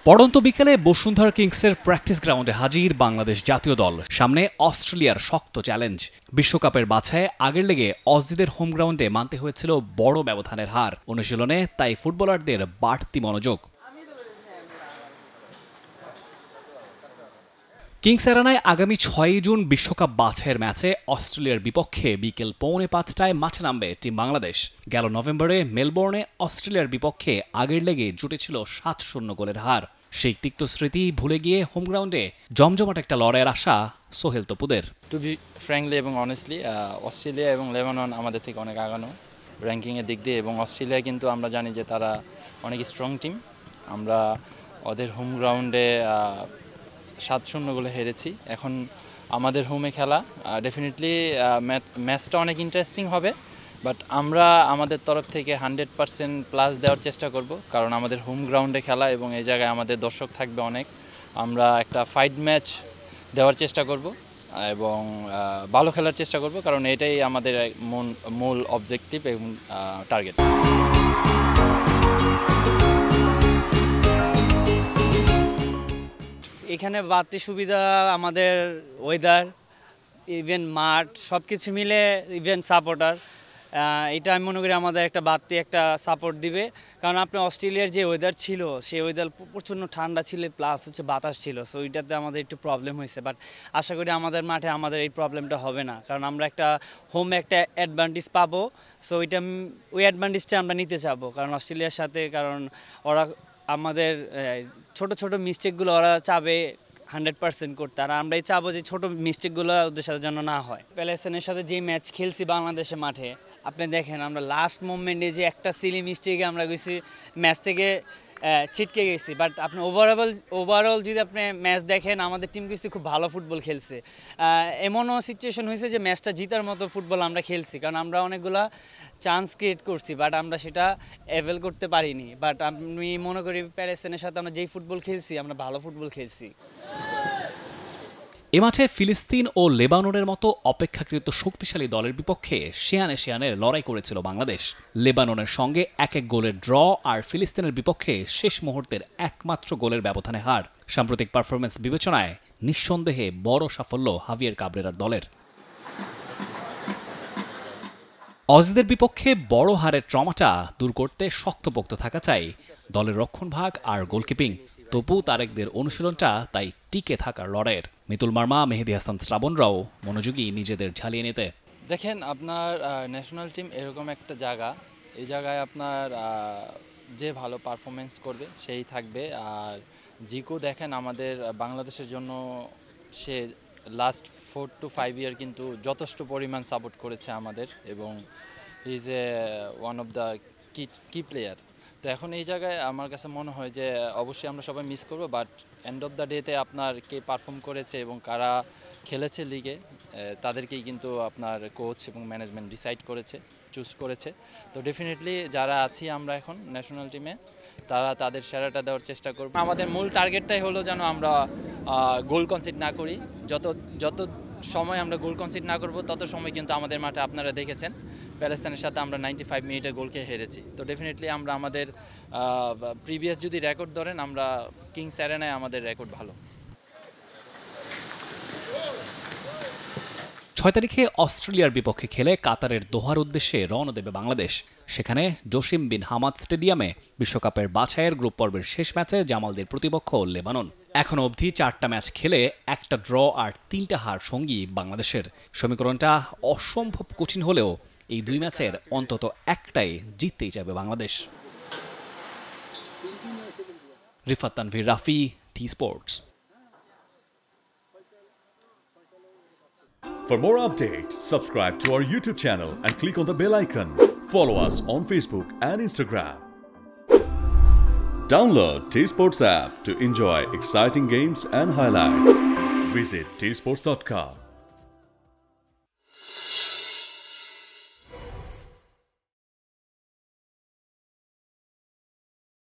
পড়ন্ত বিকেলে বসুন্ধরা কিংসের প্র্যাকটিস গ্রাউন্ডে হাজির বাংলাদেশ জাতীয় দল। সামনে অস্ট্রেলিয়ার শক্ত চ্যালেঞ্জ। বিশ্বকাপের বাছায় আগের লেগে অজিদের হোম গ্রাউন্ডে মানতে হয়েছিল বড় ব্যবধানের হার। অনুশীলনে তাই ফুটবলারদের বাড়তি মনোযোগ। কিংস এরানায় আগামী 6 জুন বিশ্বকাপ বাছাইয়ের ম্যাচে অস্ট্রেলিয়ার বিপক্ষে বিকেল 4:45 মাঠে নামবে টিম বাংলাদেশ। গেল নভেম্বরে মেলবোর্নে অস্ট্রেলিয়ার বিপক্ষে আগের লেগে জুটেছিল 7-0 গোলের হার। সেই তিক্ত স্মৃতি ভুলে গিয়ে হোম গ্রাউন্ডে জমজমাট একটা লড়াইয়ের আশা সোহেল তপুদের। টু বি ফ্র্যাঙ্কলি এবং অনেস্টলি, অস্ট্রেলিয়া এবং লেবানন আমাদের থেকে অনেক আগানো র্যাঙ্কিংয়ের দিক দিয়ে, এবং অস্ট্রেলিয়া কিন্তু আমরা জানি যে তারা অনেক স্ট্রং টিম। আমরা ওদের হোম গ্রাউন্ডে 7-0 গোলে হেরেছি। এখন আমাদের হোমে খেলা, ডেফিনেটলি ম্যাচটা অনেক ইন্টারেস্টিং হবে, বাট আমরা আমাদের তরফ থেকে 100% প্লাস দেওয়ার চেষ্টা করব, কারণ আমাদের হোম গ্রাউন্ডে খেলা এবং এই জায়গায় আমাদের দর্শক থাকবে অনেক। আমরা একটা ফাইট ম্যাচ দেওয়ার চেষ্টা করব এবং ভালো খেলার চেষ্টা করব, কারণ এটাই আমাদের মূল অবজেক্টিভ এবং টার্গেট। এখানে বাড়তি সুবিধা আমাদের ওয়েদার, ইভেন মাঠ, সব কিছু মিলে, ইভেন সাপোর্টার, এটা আমি মনে করি আমাদের একটা বাড়তি একটা সাপোর্ট দিবে। কারণ আপনি অস্ট্রেলিয়ার যে ওয়েদার ছিল, সেই ওয়েদার প্রচণ্ড ঠান্ডা ছিল, প্লাস হচ্ছে বাতাস ছিল, সো ওইটাতে আমাদের একটু প্রবলেম হয়েছে। বাট আশা করি আমাদের মাঠে আমাদের এই প্রবলেমটা হবে না, কারণ আমরা একটা হোমে একটা অ্যাডভান্টেজ পাবো। সো ওই অ্যাডভান্টেজটা আমরা নিতে চাবো, কারণ অস্ট্রেলিয়ার সাথে, কারণ ওরা আমাদের ছোট ছোট মিস্টেকগুলো ওরা চাবে 100% করতে, আর আমরাই চাবো যে ছোট মিস্টেকগুলো ওদের সাথে যেন না হয়। প্যালেস্টাইনের সাথে যে ম্যাচ খেলছি বাংলাদেশের মাঠে, আপনি দেখেন আমরা লাস্ট মোমেন্টে যে একটা সিলি মিস্টেকে আমরা গেছি, ম্যাচ থেকে ছিটকে গেছি। বাট আপনি ওভারঅল যদি আপনি ম্যাচ দেখেন, আমাদের টিম কিন্তু খুব ভালো ফুটবল খেলছে। এমনও সিচুয়েশন হয়েছে যে ম্যাচটা জিতার মতো ফুটবল আমরা খেলছি, কারণ আমরা অনেকগুলা চান্স ক্রিয়েট করছি, বাট আমরা সেটা অ্যাভেল করতে পারিনি। বাট আমি মনে করি প্যালেস্টাইনের সাথে আমরা যেই ফুটবল খেলছি, আমরা ভালো ফুটবল খেলছি। এ মাঠে ফিলিস্তিন ও লেবাননের মতো অপেক্ষাকৃত শক্তিশালী দলের বিপক্ষে শেয়ানে লড়াই করেছিল বাংলাদেশ। লেবাননের সঙ্গে 1-1 গোলের ড্র, আর ফিলিস্তিনের বিপক্ষে শেষ মুহূর্তের একমাত্র গোলের ব্যবধানে হার। সাম্প্রতিক পারফরমেন্স বিবেচনায় নিঃসন্দেহে বড় সাফল্য হাভিয়ের কাবরেরার দলের। অজিদের বিপক্ষে বড় হারের ট্রমাটা দূর করতে শক্তপোক্ত থাকা চাই দলের রক্ষণভাগ আর গোলকিপিং। তবু তারেকদের অনুশীলনটা তাই টিকে থাকার লড়াইয়ের। মিতুল মার্মা, মেহেদী হাসান শ্রাবণরাও মনোযোগী নিজেদের ঝালিয়ে নিতে। দেখেন, আপনার ন্যাশনাল টিম এরকম একটা জায়গা, এই জায়গায় আপনার যে ভালো পারফরমেন্স করবে সেই থাকবে। আর জিকো দেখেন আমাদের বাংলাদেশের জন্য সে লাস্ট 4 to 5 ইয়ার কিন্তু যথেষ্ট পরিমাণ সাপোর্ট করেছে আমাদের, এবং he is one of the কি প্লেয়ার। তো এখন এই জায়গায় আমার কাছে মনে হয় যে অবশ্যই আমরা সবাই মিস করবো, বাট এন্ড অফ দ্য ডেতে আপনার কে পারফর্ম করেছে এবং কারা খেলেছে লিগে, তাদেরকেই কিন্তু আপনার কোচ এবং ম্যানেজমেন্ট ডিসাইড করেছে, চুজ করেছে। তো ডেফিনেটলি যারা আছি আমরা এখন ন্যাশনাল টিমে, তারা তাদের সেরাটা দেওয়ার চেষ্টা করব। আমাদের মূল টার্গেটটাই হলো যেন আমরা গোল কনসিড না করি। যত সময় আমরা গোল কনসিড না করব, তত সময় কিন্তু আমাদের মাঠে আপনারা দেখেছেন প্যালেস্তাইনের সাথে আমরা 95 মিনিটে গোলকে হেরেছি। তো ডেফিনেটলি আমরা আমাদের প্রিভিয়াস যদি রেকর্ড ধরেন, আমরা কিংস এরেনায় আমাদের রেকর্ড ভালো। 6 তারিখে অস্ট্রেলিয়ার বিপক্ষে খেলে কাতারের দোহার উদ্দেশ্যে রওনা দেবে বাংলাদেশ। সেখানে জসিম বিন হামাদ স্টেডিয়ামে বিশ্বকাপের বাছাইয়ের গ্রুপ পর্বের শেষ ম্যাচে জামালদের প্রতিপক্ষ লেবানন। এখন অবধি 4টা ম্যাচ খেলে 1টা ড্র আর 3টা হার সঙ্গী বাংলাদেশের। সমীকরণটা অসম্ভব কঠিন হলেও এই 2 ম্যাচের অন্তত একটাই জিততেই যাবে Bangladesh. Rifat Tanvir, Rafi, T Sports. For more updates, subscribe to our YouTube channel and click on the bell icon. Follow us on Facebook and Instagram. Download T-Sports app to enjoy exciting games and highlights. Visit tsports.com.